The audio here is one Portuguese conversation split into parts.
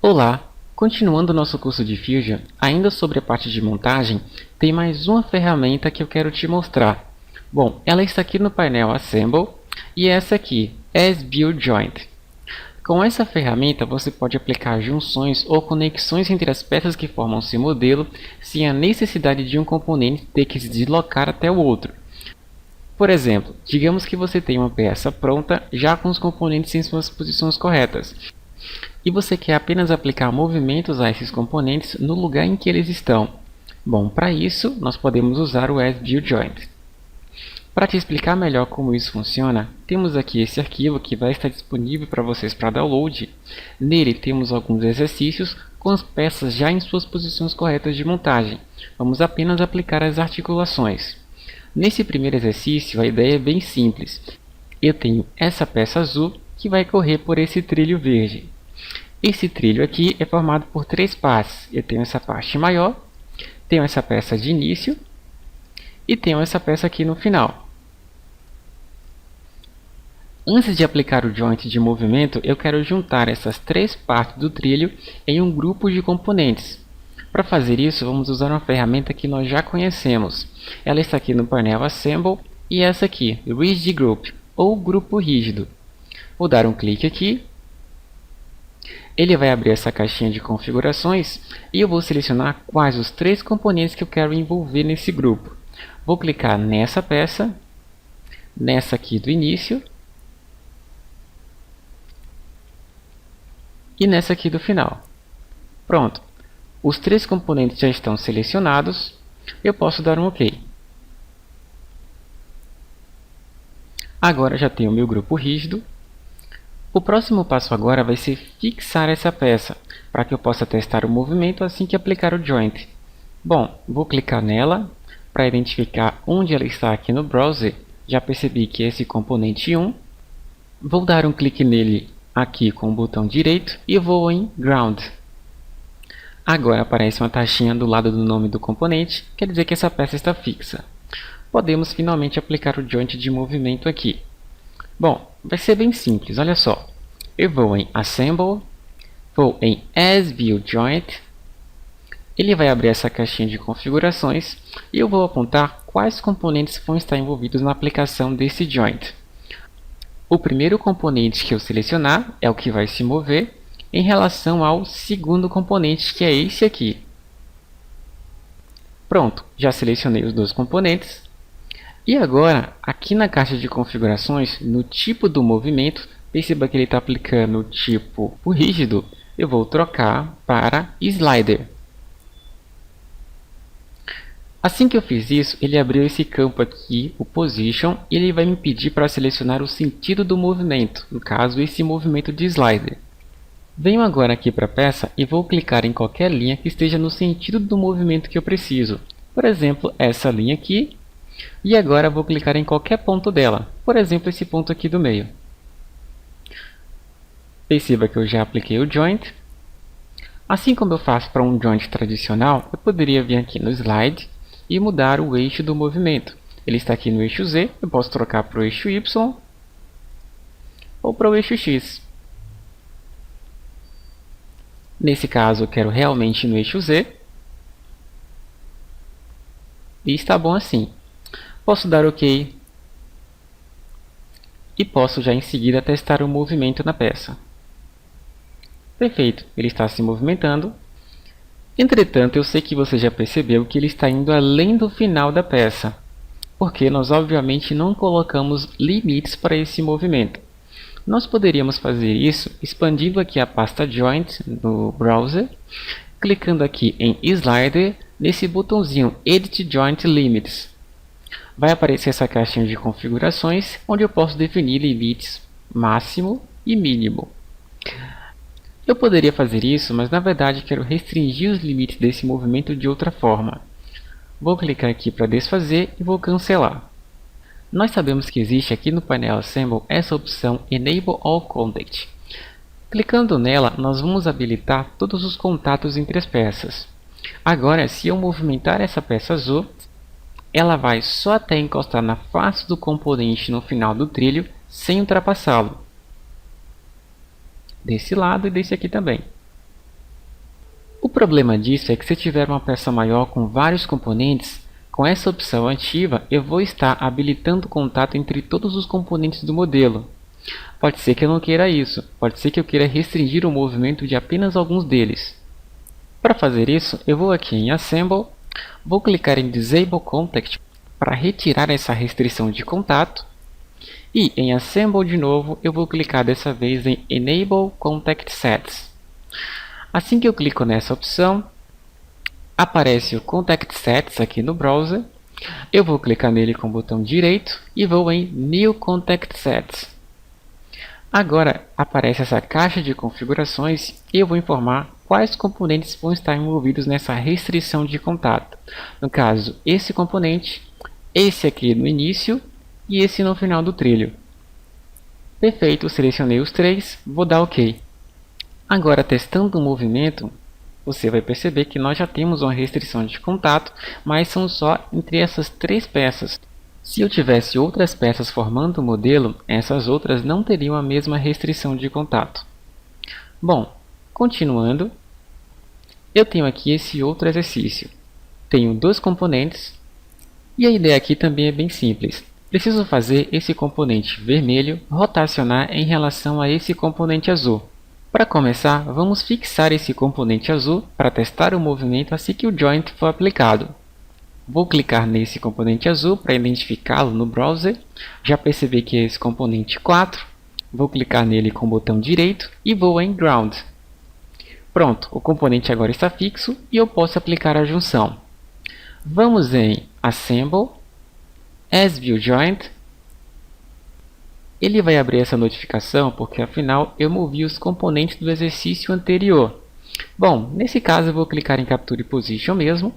Olá! Continuando o nosso curso de Fusion, ainda sobre a parte de montagem, tem mais uma ferramenta que eu quero te mostrar. Bom, ela está aqui no painel Assemble e essa aqui, As-Built Joint. Com essa ferramenta você pode aplicar junções ou conexões entre as peças que formam seu modelo sem a necessidade de um componente ter que se deslocar até o outro. Por exemplo, digamos que você tem uma peça pronta já com os componentes em suas posições corretas e você quer apenas aplicar movimentos a esses componentes no lugar em que eles estão. Bom, para isso nós podemos usar o As-Built Joint. Para te explicar melhor como isso funciona, temos aqui esse arquivo que vai estar disponível para vocês para download. Nele temos alguns exercícios com as peças já em suas posições corretas de montagem. Vamos apenas aplicar as articulações. Nesse primeiro exercício a ideia é bem simples. Eu tenho essa peça azul que vai correr por esse trilho verde. Esse trilho aqui é formado por três partes. Eu tenho essa parte maior, tenho essa peça de início e tenho essa peça aqui no final. Antes de aplicar o joint de movimento, eu quero juntar essas três partes do trilho em um grupo de componentes. Para fazer isso, vamos usar uma ferramenta que nós já conhecemos. Ela está aqui no painel Assemble e essa aqui, Rigid Group, ou grupo rígido. Vou dar um clique aqui. Ele vai abrir essa caixinha de configurações e eu vou selecionar quais os três componentes que eu quero envolver nesse grupo. Vou clicar nessa peça, nessa aqui do início e nessa aqui do final. Pronto, os três componentes já estão selecionados, eu posso dar um OK. Agora já tenho o meu grupo rígido. O próximo passo agora vai ser fixar essa peça, para que eu possa testar o movimento assim que aplicar o joint. Bom, vou clicar nela para identificar onde ela está aqui no browser. Já percebi que é esse componente 1. Vou dar um clique nele aqui com o botão direito e vou em Ground. Agora aparece uma taxinha do lado do nome do componente, quer dizer que essa peça está fixa. Podemos finalmente aplicar o joint de movimento aqui. Bom, vai ser bem simples, olha só. Eu vou em Assemble, vou em As-Built Joint. Ele vai abrir essa caixinha de configurações e eu vou apontar quais componentes vão estar envolvidos na aplicação desse joint. O primeiro componente que eu selecionar é o que vai se mover em relação ao segundo componente, que é esse aqui. Pronto, já selecionei os dois componentes. E agora, aqui na caixa de configurações, no tipo do movimento, perceba que ele está aplicando o tipo rígido, eu vou trocar para Slider. Assim que eu fiz isso, ele abriu esse campo aqui, o Position, e ele vai me pedir para selecionar o sentido do movimento, no caso, esse movimento de Slider. Venho agora aqui para a peça e vou clicar em qualquer linha que esteja no sentido do movimento que eu preciso. Por exemplo, essa linha aqui. E agora vou clicar em qualquer ponto dela, por exemplo, esse ponto aqui do meio. Perceba que eu já apliquei o joint. Assim como eu faço para um joint tradicional, eu poderia vir aqui no Slide e mudar o eixo do movimento. Ele está aqui no eixo Z, eu posso trocar para o eixo Y ou para o eixo X. Nesse caso, eu quero realmente no eixo Z. E está bom assim. Posso dar OK e posso já em seguida testar o movimento na peça. Perfeito, ele está se movimentando. Entretanto, eu sei que você já percebeu que ele está indo além do final da peça, porque nós obviamente não colocamos limites para esse movimento. Nós poderíamos fazer isso expandindo aqui a pasta Joint no browser, clicando aqui em Slider, nesse botãozinho Edit Joint Limits. Vai aparecer essa caixinha de configurações, onde eu posso definir limites máximo e mínimo. Eu poderia fazer isso, mas na verdade quero restringir os limites desse movimento de outra forma. Vou clicar aqui para desfazer e vou cancelar. Nós sabemos que existe aqui no painel Assemble essa opção Enable All Contact. Clicando nela, nós vamos habilitar todos os contatos entre as peças. Agora, se eu movimentar essa peça azul, ela vai só até encostar na face do componente no final do trilho, sem ultrapassá-lo. Desse lado e desse aqui também. O problema disso é que se tiver uma peça maior com vários componentes, com essa opção ativa, eu vou estar habilitando o contato entre todos os componentes do modelo. Pode ser que eu não queira isso, pode ser que eu queira restringir o movimento de apenas alguns deles. Para fazer isso, eu vou aqui em Assemble, vou clicar em Disable Contact para retirar essa restrição de contato, e em Assemble de novo, eu vou clicar dessa vez em Enable Contact Sets. Assim que eu clico nessa opção, aparece o Contact Sets aqui no browser. Eu vou clicar nele com o botão direito e vou em New Contact Sets. Agora aparece essa caixa de configurações e eu vou informar quais componentes vão estar envolvidos nessa restrição de contato. No caso, esse componente, esse aqui no início e esse no final do trilho. Perfeito, selecionei os três, vou dar OK. Agora, testando o movimento, você vai perceber que nós já temos uma restrição de contato, mas são só entre essas três peças. Se eu tivesse outras peças formando o modelo, essas outras não teriam a mesma restrição de contato. Bom, continuando, eu tenho aqui esse outro exercício. Tenho dois componentes e a ideia aqui também é bem simples. Preciso fazer esse componente vermelho rotacionar em relação a esse componente azul. Para começar, vamos fixar esse componente azul para testar o movimento assim que o joint for aplicado. Vou clicar nesse componente azul para identificá-lo no browser. Já percebi que é esse componente 4. Vou clicar nele com o botão direito e vou em Ground. Pronto, o componente agora está fixo e eu posso aplicar a junção. Vamos em Assemble, As View Joint. Ele vai abrir essa notificação porque afinal eu movi os componentes do exercício anterior. Bom, nesse caso eu vou clicar em Capture Position mesmo.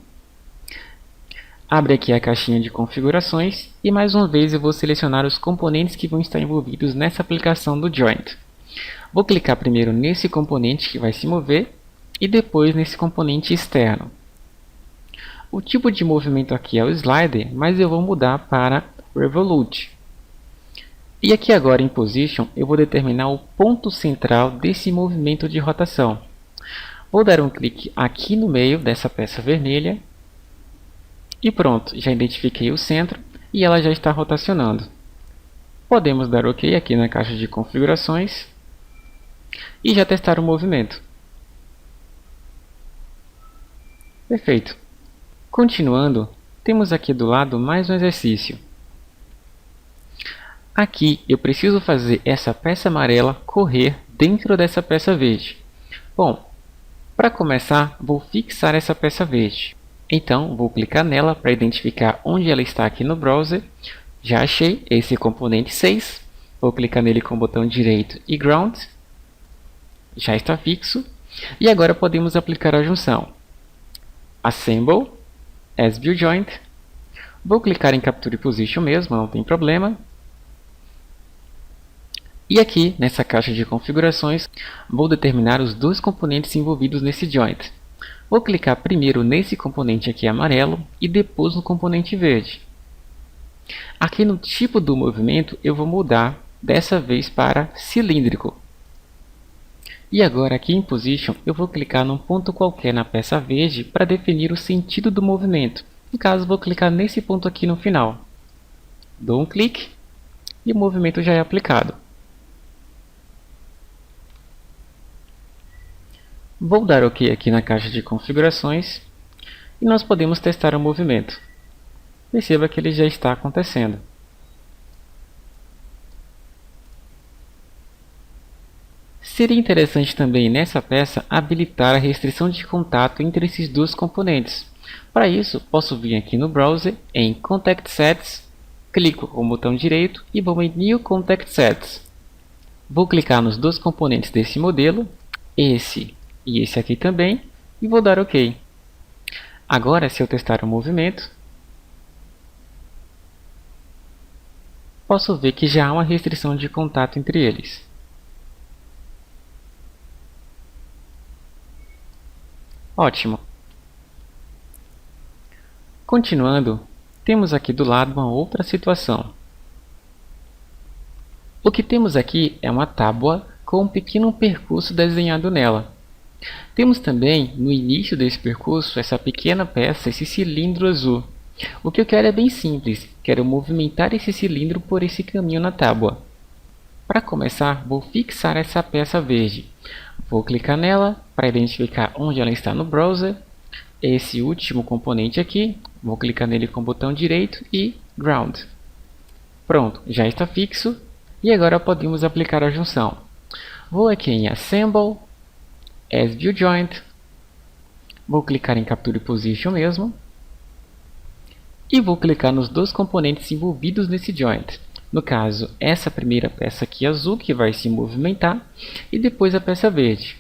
Abre aqui a caixinha de configurações e mais uma vez eu vou selecionar os componentes que vão estar envolvidos nessa aplicação do joint. Vou clicar primeiro nesse componente que vai se mover e depois nesse componente externo. O tipo de movimento aqui é o Slider, mas eu vou mudar para Revolute. E aqui agora em Position eu vou determinar o ponto central desse movimento de rotação. Vou dar um clique aqui no meio dessa peça vermelha. E pronto, já identifiquei o centro e ela já está rotacionando. Podemos dar OK aqui na caixa de configurações e já testar o movimento. Perfeito. Continuando, temos aqui do lado mais um exercício. Aqui eu preciso fazer essa peça amarela correr dentro dessa peça verde. Bom, para começar, vou fixar essa peça verde. Então, vou clicar nela para identificar onde ela está aqui no browser. Já achei esse componente 6. Vou clicar nele com o botão direito e Ground. Já está fixo. E agora podemos aplicar a junção. Assemble, As View Joint. Vou clicar em Capture Position mesmo, não tem problema. E aqui, nessa caixa de configurações, vou determinar os dois componentes envolvidos nesse joint. Vou clicar primeiro nesse componente aqui amarelo e depois no componente verde. Aqui no tipo do movimento eu vou mudar dessa vez para cilíndrico. E agora aqui em Position eu vou clicar num ponto qualquer na peça verde para definir o sentido do movimento. No caso vou clicar nesse ponto aqui no final. Dou um clique e o movimento já é aplicado. Vou dar OK aqui na caixa de configurações e nós podemos testar o movimento. Perceba que ele já está acontecendo. Seria interessante também nessa peça habilitar a restrição de contato entre esses dois componentes. Para isso, posso vir aqui no browser em Contact Sets, clico com o botão direito e vou em New Contact Sets. Vou clicar nos dois componentes desse modelo, esse e esse aqui também, e vou dar OK. Agora, se eu testar o movimento, posso ver que já há uma restrição de contato entre eles. Ótimo! Continuando, temos aqui do lado uma outra situação. O que temos aqui é uma tábua com um pequeno percurso desenhado nela. Temos também, no início desse percurso, essa pequena peça, esse cilindro azul. O que eu quero é bem simples, quero movimentar esse cilindro por esse caminho na tábua. Para começar, vou fixar essa peça verde. Vou clicar nela para identificar onde ela está no browser. Esse último componente aqui, vou clicar nele com o botão direito e Ground. Pronto, já está fixo e agora podemos aplicar a junção. Vou aqui em Assemble, As View Joint, vou clicar em Capture Position mesmo e vou clicar nos dois componentes envolvidos nesse joint. No caso, essa primeira peça aqui azul que vai se movimentar e depois a peça verde.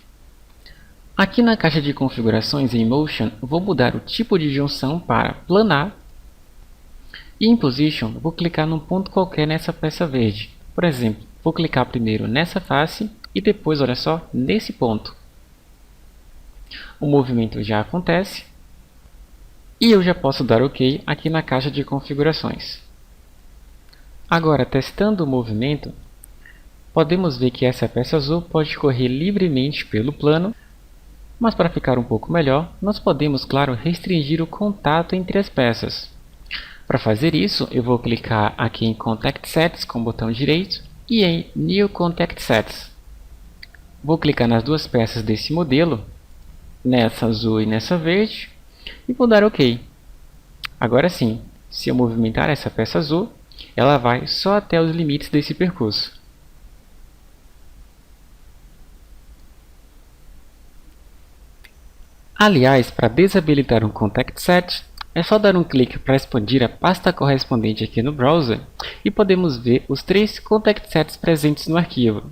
Aqui na caixa de configurações em Motion, vou mudar o tipo de junção para planar e em Position vou clicar num ponto qualquer nessa peça verde. Por exemplo, vou clicar primeiro nessa face e depois, olha só, nesse ponto. O movimento já acontece e eu já posso dar OK aqui na caixa de configurações. Agora, testando o movimento, podemos ver que essa peça azul pode correr livremente pelo plano, mas para ficar um pouco melhor, nós podemos, claro, restringir o contato entre as peças. Para fazer isso, eu vou clicar aqui em Contact Sets com o botão direito e em New Contact Sets. Vou clicar nas duas peças desse modelo, nessa azul e nessa verde, e vou dar OK. Agora sim, se eu movimentar essa peça azul, ela vai só até os limites desse percurso. Aliás, para desabilitar um Contact Set, é só dar um clique para expandir a pasta correspondente aqui no browser e podemos ver os 3 Contact Sets presentes no arquivo.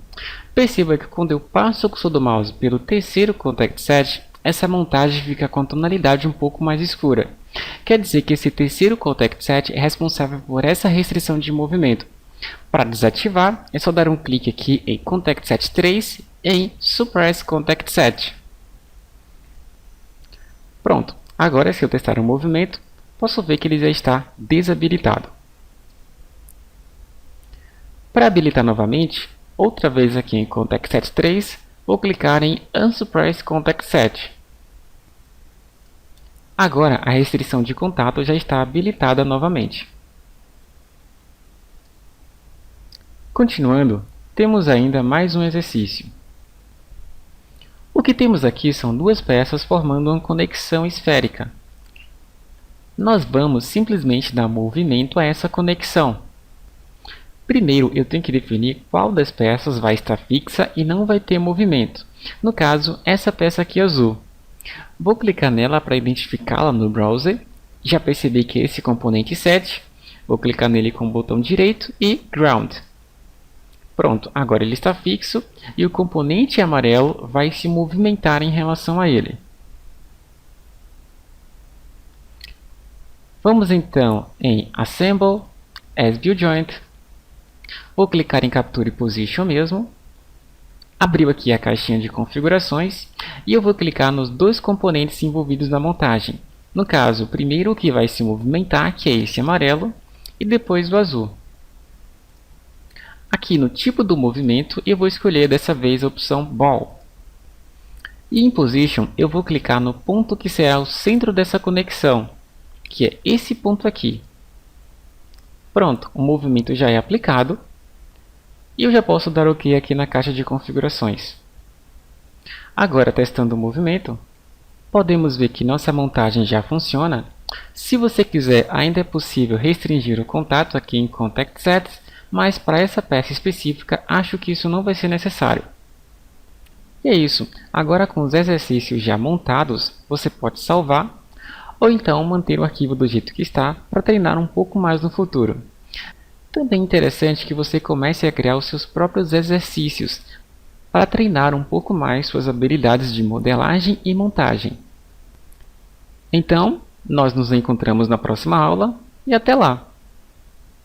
Perceba que quando eu passo o cursor do mouse pelo terceiro Contact Set, essa montagem fica com a tonalidade um pouco mais escura. Quer dizer que esse terceiro Contact Set é responsável por essa restrição de movimento. Para desativar, é só dar um clique aqui em Contact Set 3 e em Suppress Contact Set. Pronto, agora se eu testar o movimento, posso ver que ele já está desabilitado. Para habilitar novamente, outra vez aqui em Contact Set 3, vou clicar em Unsuppress Contact Set. Agora a restrição de contato já está habilitada novamente. Continuando, temos ainda mais um exercício. O que temos aqui são duas peças formando uma conexão esférica. Nós vamos simplesmente dar movimento a essa conexão. Primeiro, eu tenho que definir qual das peças vai estar fixa e não vai ter movimento. No caso, essa peça aqui azul. Vou clicar nela para identificá-la no browser. Já percebi que é esse componente 7. Vou clicar nele com o botão direito e Ground. Pronto, agora ele está fixo e o componente amarelo vai se movimentar em relação a ele. Vamos então em Assemble, As View Joint. Vou clicar em Capture Position mesmo. Abriu aqui a caixinha de configurações e eu vou clicar nos dois componentes envolvidos na montagem. No caso, primeiro o que vai se movimentar, que é esse amarelo, e depois o azul. Aqui no tipo do movimento, eu vou escolher dessa vez a opção Ball. E em Position, eu vou clicar no ponto que será o centro dessa conexão, que é esse ponto aqui. Pronto, o movimento já é aplicado. E eu já posso dar OK aqui na caixa de configurações. Agora, testando o movimento, podemos ver que nossa montagem já funciona. Se você quiser, ainda é possível restringir o contato aqui em Contact Sets, mas para essa peça específica, acho que isso não vai ser necessário. E é isso. Agora, com os exercícios já montados, você pode salvar ou então manter o arquivo do jeito que está para treinar um pouco mais no futuro. Também é interessante que você comece a criar os seus próprios exercícios para treinar um pouco mais suas habilidades de modelagem e montagem. Então, nós nos encontramos na próxima aula e até lá!